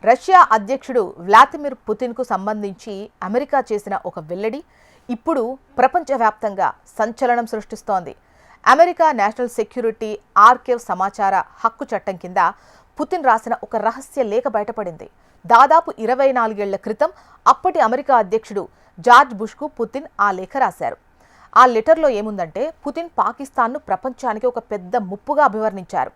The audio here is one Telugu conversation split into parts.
రష్యా అధ్యక్షుడు వ్లాదిమిర్ పుతిన్కు సంబంధించి అమెరికా చేసిన ఒక వెల్లడి ఇప్పుడు ప్రపంచవ్యాప్తంగా సంచలనం సృష్టిస్తోంది. అమెరికా నేషనల్ సెక్యూరిటీ ఆర్కైవ్ సమాచార హక్కు చట్టం కింద పుతిన్ రాసిన ఒక రహస్య లేఖ బయటపడింది. దాదాపు 24 ఏళ్ల క్రితం అప్పటి అమెరికా అధ్యక్షుడు జార్జ్ బుష్కు పుతిన్ ఆ లేఖ రాశారు. ఆ లెటర్లో ఏముందంటే, పుతిన్ పాకిస్తాన్ను ప్రపంచానికి ఒక పెద్ద ముప్పుగా అభివర్ణించారు.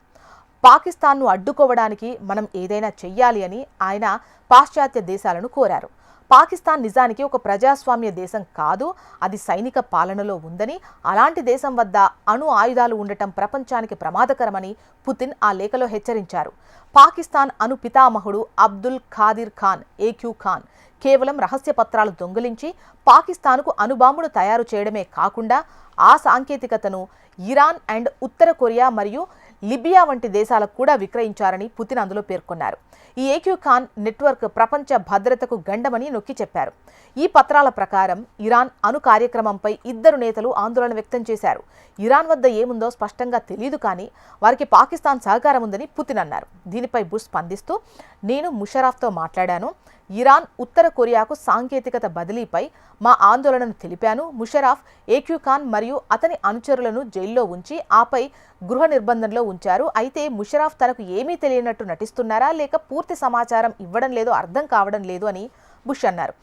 పాకిస్తాన్ను అడ్డుకోవడానికి మనం ఏదైనా చెయ్యాలి అని ఆయన పాశ్చాత్య దేశాలను కోరారు. పాకిస్తాన్ నిజానికి ఒక ప్రజాస్వామ్య దేశం కాదు, అది సైనిక పాలనలో ఉందని, అలాంటి దేశం వద్ద అణు ఆయుధాలు ఉండటం ప్రపంచానికి ప్రమాదకరమని పుతిన్ ఆ లేఖలో హెచ్చరించారు. పాకిస్తాన్ అణు పితామహుడు అబ్దుల్ ఖాదిర్ ఖాన్ ఏక్యూ ఖాన్ కేవలం రహస్య పత్రాలు దొంగిలించి పాకిస్తాన్కు అణుబాంబును తయారు చేయడమే కాకుండా ఆ సాంకేతికతను ఇరాన్ అండ్ ఉత్తర కొరియా మరియు లిబియా వంటి దేశాలకు కూడా విక్రయించారని పుతిన్ అందులో పేర్కొన్నారు. ఈ ఏక్యూ ఖాన్ నెట్వర్క్ ప్రపంచ భద్రతకు గండమని నొక్కి చెప్పారు. ఈ పత్రాల ప్రకారం ఇరాన్ అణు కార్యక్రమంపై ఇద్దరు నేతలు ఆందోళన వ్యక్తం చేశారు. ఇరాన్ వద్ద ఏముందో స్పష్టంగా తెలియదు, కానీ వారికి పాకిస్తాన్ సహకారం ఉందని పుతిన్ అన్నారు. దీనిపై బుష్ స్పందిస్తూ, నేను ముషరఫ్తో మాట్లాడాను. ఇరాన్ ఉత్తర కొరియాకు సాంకేతికత బదిలీపై మా ఆందోళనను తెలిపాను. ముషరఫ్ ఏక్యూ ఖాన్ మరియు అతని అనుచరులను జైల్లో ఉంచి ఆపై గృహ నిర్బంధంలో ఉంచారు. అయితే ముషరఫ్ తనకు ఏమీ తెలియనట్టు నటిస్తున్నారా లేక పూర్తి సమాచారం ఇవ్వడం లేదో అర్థం కావడం లేదు అని బుష్ అన్నారు.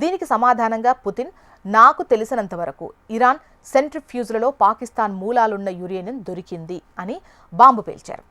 దీనికి సమాధానంగా పుతిన్, నాకు తెలిసినంత వరకు ఇరాన్ సెంట్రిఫ్యూజ్లలో పాకిస్తాన్ మూలాలున్న యురేనియం దొరికింది అని బాంబు పేల్చారు.